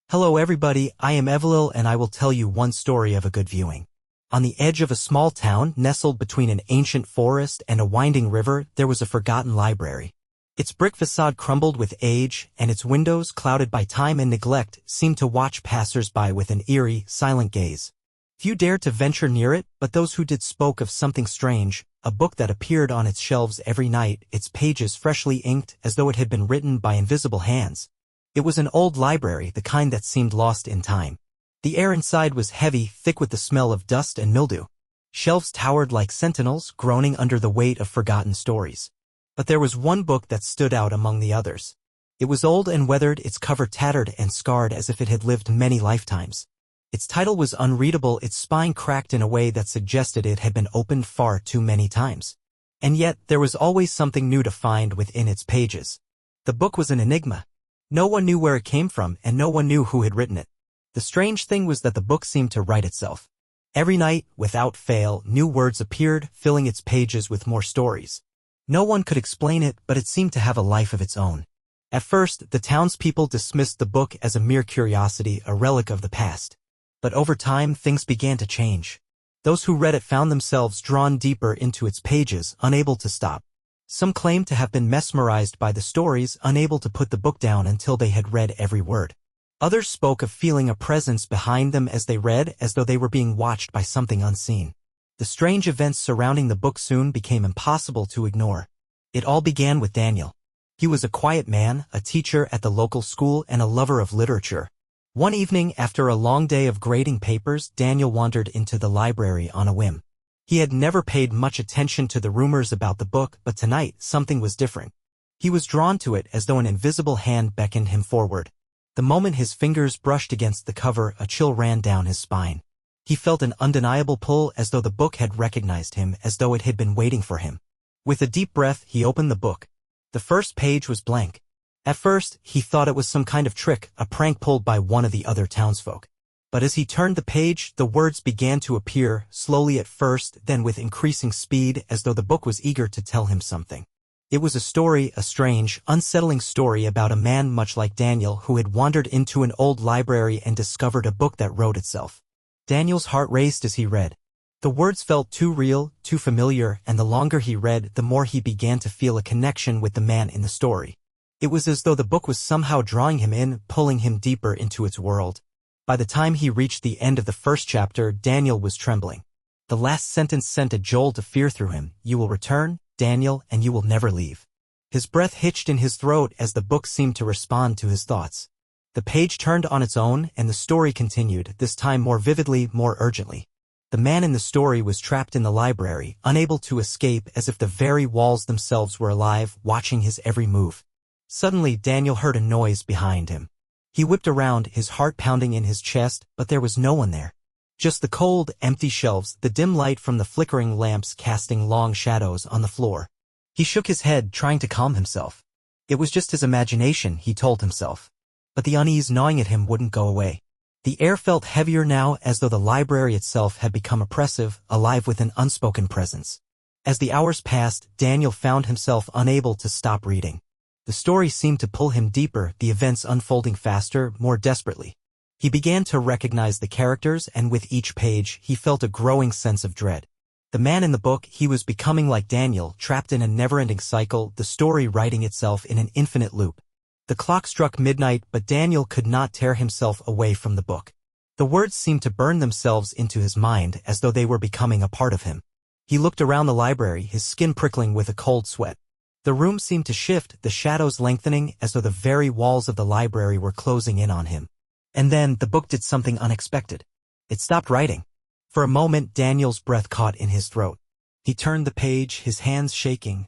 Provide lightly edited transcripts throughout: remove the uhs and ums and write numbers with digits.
Hello everybody, I am Evelil and I will tell you one story of a good viewing. On the edge of a small town, nestled between an ancient forest and a winding river, there was a forgotten library. Its brick facade crumbled with age, and its windows, clouded by time and neglect, seemed to watch passers-by with an eerie, silent gaze. Few dared to venture near it, but those who did spoke of something strange, a book that appeared on its shelves every night, its pages freshly inked as though it had been written by invisible hands. It was an old library, the kind that seemed lost in time. The air inside was heavy, thick with the smell of dust and mildew. Shelves towered like sentinels, groaning under the weight of forgotten stories. But there was one book that stood out among the others. It was old and weathered, its cover tattered and scarred as if it had lived many lifetimes. Its title was unreadable, its spine cracked in a way that suggested it had been opened far too many times. And yet, there was always something new to find within its pages. The book was an enigma. No one knew where it came from, and no one knew who had written it. The strange thing was that the book seemed to write itself. Every night, without fail, new words appeared, filling its pages with more stories. No one could explain it, but it seemed to have a life of its own. At first, the townspeople dismissed the book as a mere curiosity, a relic of the past. But over time, things began to change. Those who read it found themselves drawn deeper into its pages, unable to stop. Some claimed to have been mesmerized by the stories, unable to put the book down until they had read every word. Others spoke of feeling a presence behind them as they read, as though they were being watched by something unseen. The strange events surrounding the book soon became impossible to ignore. It all began with Daniel. He was a quiet man, a teacher at the local school and a lover of literature. One evening, after a long day of grading papers, Daniel wandered into the library on a whim. He had never paid much attention to the rumors about the book, but tonight something was different. He was drawn to it as though an invisible hand beckoned him forward. The moment his fingers brushed against the cover, a chill ran down his spine. He felt an undeniable pull, as though the book had recognized him, as though it had been waiting for him. With a deep breath, he opened the book. The first page was blank. At first, he thought it was some kind of trick, a prank pulled by one of the other townsfolk. But as he turned the page, the words began to appear, slowly at first, then with increasing speed, as though the book was eager to tell him something. It was a story, a strange, unsettling story about a man much like Daniel who had wandered into an old library and discovered a book that wrote itself. Daniel's heart raced as he read. The words felt too real, too familiar, and the longer he read, the more he began to feel a connection with the man in the story. It was as though the book was somehow drawing him in, pulling him deeper into its world. By the time he reached the end of the first chapter, Daniel was trembling. The last sentence sent a jolt of fear through him. You will return, Daniel, and you will never leave. His breath hitched in his throat as the book seemed to respond to his thoughts. The page turned on its own, and the story continued, this time more vividly, more urgently. The man in the story was trapped in the library, unable to escape, as if the very walls themselves were alive, watching his every move. Suddenly, Daniel heard a noise behind him. He whipped around, his heart pounding in his chest, but there was no one there. Just the cold, empty shelves, the dim light from the flickering lamps casting long shadows on the floor. He shook his head, trying to calm himself. It was just his imagination, he told himself. But the unease gnawing at him wouldn't go away. The air felt heavier now, as though the library itself had become oppressive, alive with an unspoken presence. As the hours passed, Daniel found himself unable to stop reading. The story seemed to pull him deeper, the events unfolding faster, more desperately. He began to recognize the characters, and with each page, he felt a growing sense of dread. The man in the book, he was becoming like Daniel, trapped in a never-ending cycle, the story writing itself in an infinite loop. The clock struck midnight, but Daniel could not tear himself away from the book. The words seemed to burn themselves into his mind, as though they were becoming a part of him. He looked around the library, his skin prickling with a cold sweat. The room seemed to shift, the shadows lengthening, as though the very walls of the library were closing in on him. And then, the book did something unexpected. It stopped writing. For a moment, Daniel's breath caught in his throat. He turned the page, his hands shaking.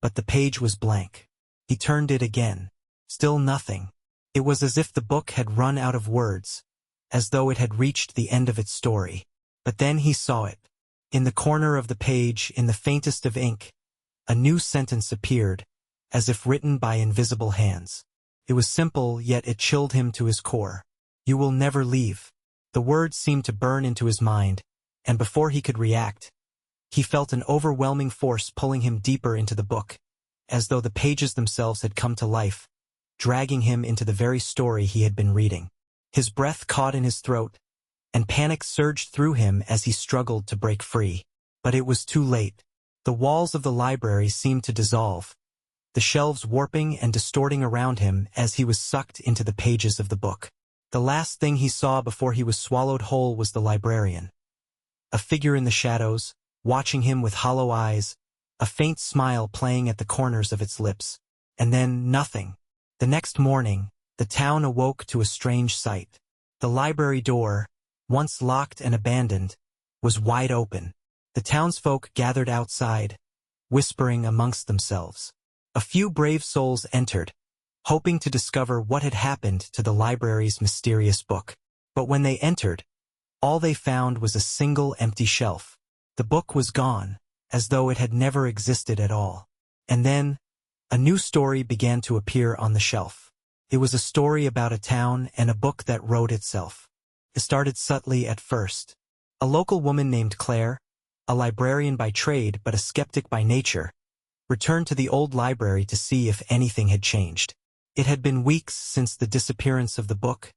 But the page was blank. He turned it again. Still nothing. It was as if the book had run out of words, as though it had reached the end of its story. But then he saw it. In the corner of the page, in the faintest of ink, a new sentence appeared, as if written by invisible hands. It was simple, yet it chilled him to his core. You will never leave. The words seemed to burn into his mind, and before he could react, he felt an overwhelming force pulling him deeper into the book, as though the pages themselves had come to life, dragging him into the very story he had been reading. His breath caught in his throat, and panic surged through him as he struggled to break free. But it was too late. The walls of the library seemed to dissolve, the shelves warping and distorting around him as he was sucked into the pages of the book. The last thing he saw before he was swallowed whole was the librarian. A figure in the shadows, watching him with hollow eyes, a faint smile playing at the corners of its lips. And then nothing. The next morning, the town awoke to a strange sight. The library door, once locked and abandoned, was wide open. The townsfolk gathered outside, whispering amongst themselves. A few brave souls entered, hoping to discover what had happened to the library's mysterious book. But when they entered, all they found was a single empty shelf. The book was gone, as though it had never existed at all. And then, a new story began to appear on the shelf. It was a story about a town and a book that wrote itself. It started subtly at first. A local woman named Claire, a librarian by trade but a skeptic by nature, returned to the old library to see if anything had changed. It had been weeks since the disappearance of the book,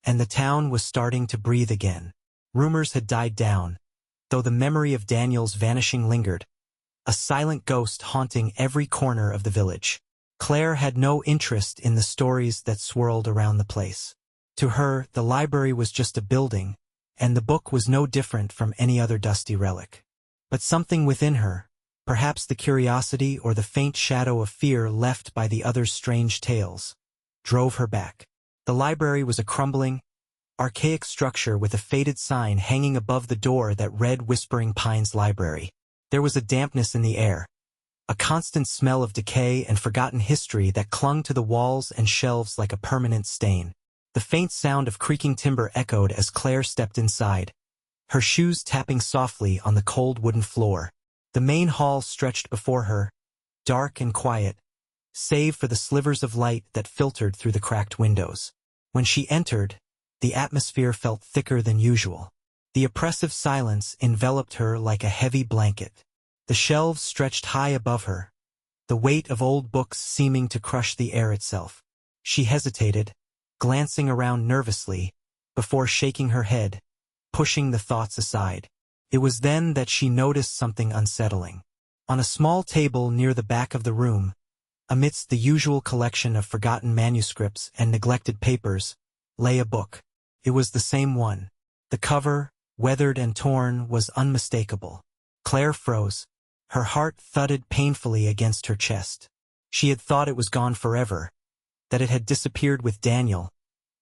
and the town was starting to breathe again. Rumors had died down, though the memory of Daniel's vanishing lingered, a silent ghost haunting every corner of the village. Claire had no interest in the stories that swirled around the place. To her, the library was just a building, and the book was no different from any other dusty relic. But something within her, perhaps the curiosity or the faint shadow of fear left by the other's strange tales, drove her back. The library was a crumbling, archaic structure with a faded sign hanging above the door that read Whispering Pines Library. There was a dampness in the air, a constant smell of decay and forgotten history that clung to the walls and shelves like a permanent stain. The faint sound of creaking timber echoed as Claire stepped inside, her shoes tapping softly on the cold wooden floor. The main hall stretched before her, dark and quiet, save for the slivers of light that filtered through the cracked windows. When she entered, the atmosphere felt thicker than usual. The oppressive silence enveloped her like a heavy blanket. The shelves stretched high above her, the weight of old books seeming to crush the air itself. She hesitated, glancing around nervously, before shaking her head, pushing the thoughts aside. It was then that she noticed something unsettling. On a small table near the back of the room, amidst the usual collection of forgotten manuscripts and neglected papers, lay a book. It was the same one. The cover, weathered and torn, was unmistakable. Claire froze. Her heart thudded painfully against her chest. She had thought it was gone forever, that it had disappeared with Daniel,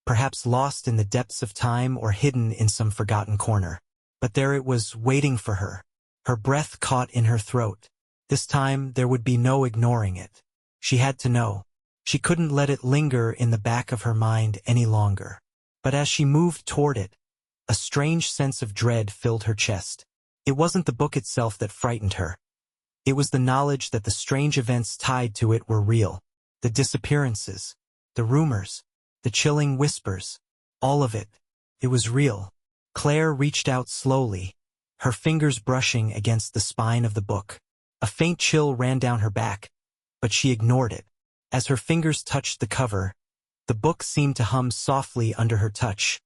perhaps lost in the depths of time or hidden in some forgotten corner. But there it was, waiting for her. Her breath caught in her throat. This time there would be no ignoring it. She had to know. She couldn't let it linger in the back of her mind any longer. But as she moved toward it, a strange sense of dread filled her chest. It wasn't the book itself that frightened her. It was the knowledge that the strange events tied to it were real. The disappearances, the rumors, the chilling whispers, all of it. It was real. Claire reached out slowly, her fingers brushing against the spine of the book. A faint chill ran down her back, but she ignored it. As her fingers touched the cover, the book seemed to hum softly under her touch,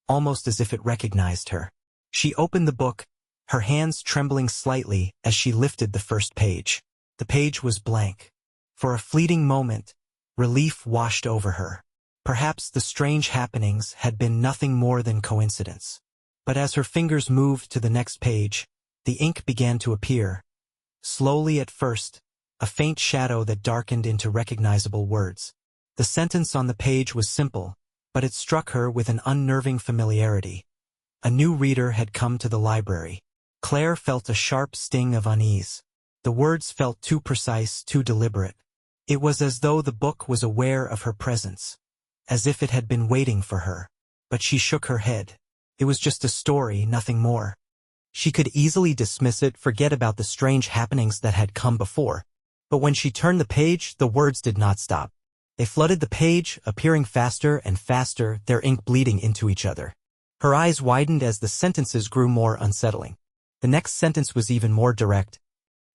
almost as if it recognized her. She opened the book, her hands trembling slightly as she lifted the first page. The page was blank. For a fleeting moment, relief washed over her. Perhaps the strange happenings had been nothing more than coincidence. But as her fingers moved to the next page, the ink began to appear. Slowly at first, a faint shadow that darkened into recognizable words. The sentence on the page was simple, but it struck her with an unnerving familiarity. A new reader had come to the library. Claire felt a sharp sting of unease. The words felt too precise, too deliberate. It was as though the book was aware of her presence, as if it had been waiting for her. But she shook her head. It was just a story, nothing more. She could easily dismiss it, forget about the strange happenings that had come before. But when she turned the page, the words did not stop. They flooded the page, appearing faster and faster, their ink bleeding into each other. Her eyes widened as the sentences grew more unsettling. The next sentence was even more direct.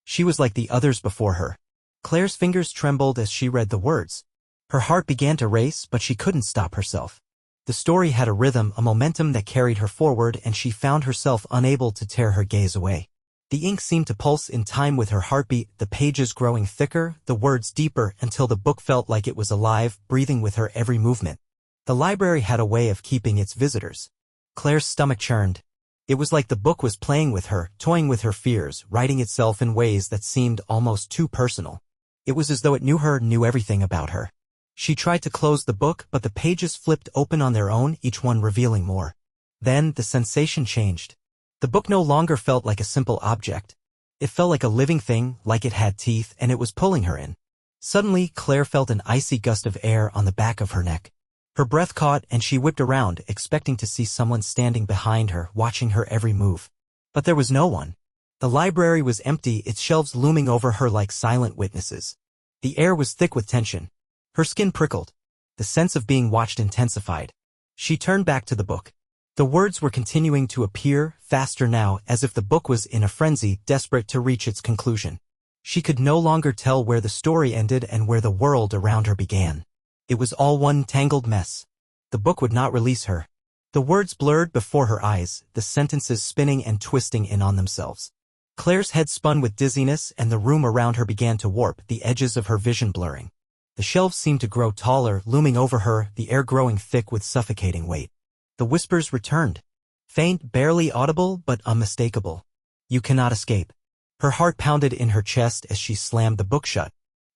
She was like the others before her. Claire's fingers trembled as she read the words. Her heart began to race, but she couldn't stop herself. The story had a rhythm, a momentum that carried her forward, and she found herself unable to tear her gaze away. The ink seemed to pulse in time with her heartbeat, the pages growing thicker, the words deeper, until the book felt like it was alive, breathing with her every movement. The library had a way of keeping its visitors. Claire's stomach churned. It was like the book was playing with her, toying with her fears, writing itself in ways that seemed almost too personal. It was as though it knew her, knew everything about her. She tried to close the book, but the pages flipped open on their own, each one revealing more. Then the sensation changed. The book no longer felt like a simple object. It felt like a living thing, like it had teeth, and it was pulling her in. Suddenly, Claire felt an icy gust of air on the back of her neck. Her breath caught, and she whipped around, expecting to see someone standing behind her, watching her every move. But there was no one. The library was empty, its shelves looming over her like silent witnesses. The air was thick with tension. Her skin prickled. The sense of being watched intensified. She turned back to the book. The words were continuing to appear, faster now, as if the book was in a frenzy, desperate to reach its conclusion. She could no longer tell where the story ended and where the world around her began. It was all one tangled mess. The book would not release her. The words blurred before her eyes, the sentences spinning and twisting in on themselves. Claire's head spun with dizziness, and the room around her began to warp, the edges of her vision blurring. The shelves seemed to grow taller, looming over her, the air growing thick with suffocating weight. The whispers returned. Faint, barely audible, but unmistakable. You cannot escape. Her heart pounded in her chest as she slammed the book shut.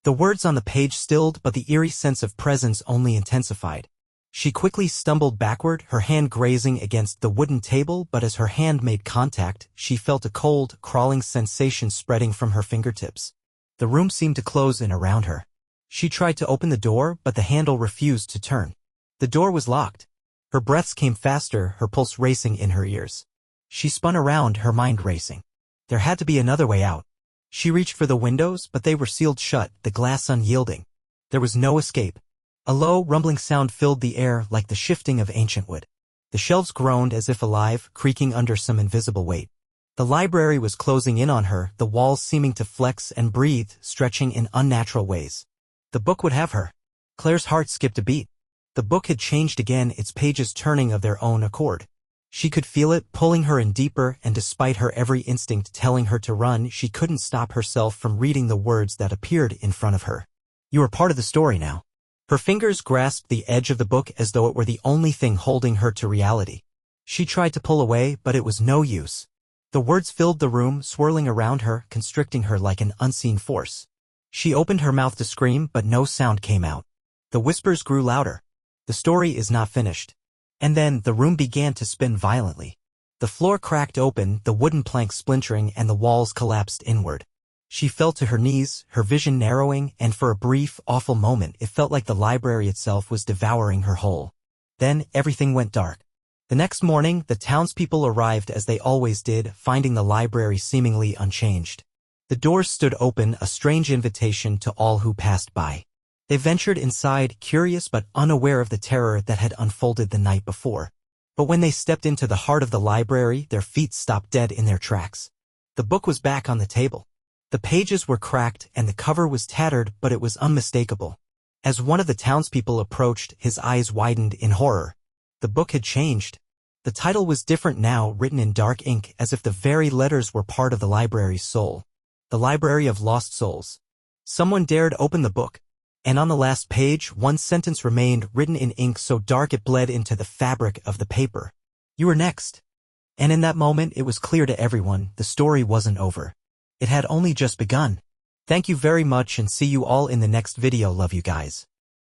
The words on the page stilled, but the eerie sense of presence only intensified. She quickly stumbled backward, her hand grazing against the wooden table, but as her hand made contact, she felt a cold, crawling sensation spreading from her fingertips. The room seemed to close in around her. She tried to open the door, but the handle refused to turn. The door was locked. Her breaths came faster, her pulse racing in her ears. She spun around, her mind racing. There had to be another way out. She reached for the windows, but they were sealed shut, the glass unyielding. There was no escape. A low, rumbling sound filled the air like the shifting of ancient wood. The shelves groaned as if alive, creaking under some invisible weight. The library was closing in on her, the walls seeming to flex and breathe, stretching in unnatural ways. The book would have her. Claire's heart skipped a beat. The book had changed again, its pages turning of their own accord. She could feel it, pulling her in deeper, and despite her every instinct telling her to run, she couldn't stop herself from reading the words that appeared in front of her. You are part of the story now. Her fingers grasped the edge of the book as though it were the only thing holding her to reality. She tried to pull away, but it was no use. The words filled the room, swirling around her, constricting her like an unseen force. She opened her mouth to scream, but no sound came out. The whispers grew louder. The story is not finished. And then the room began to spin violently. The floor cracked open, the wooden planks splintering, and the walls collapsed inward. She fell to her knees, her vision narrowing, and for a brief, awful moment it felt like the library itself was devouring her whole. Then everything went dark. The next morning, the townspeople arrived as they always did, finding the library seemingly unchanged. The doors stood open, a strange invitation to all who passed by. They ventured inside, curious but unaware of the terror that had unfolded the night before. But when they stepped into the heart of the library, their feet stopped dead in their tracks. The book was back on the table. The pages were cracked and the cover was tattered, but it was unmistakable. As one of the townspeople approached, his eyes widened in horror. The book had changed. The title was different now, written in dark ink, as if the very letters were part of the library's soul. The Library of Lost Souls. Someone dared open the book. And on the last page, one sentence remained, written in ink so dark it bled into the fabric of the paper. You were next. And in that moment, it was clear to everyone, the story wasn't over. It had only just begun. Thank you very much and see you all in the next video. Love you guys.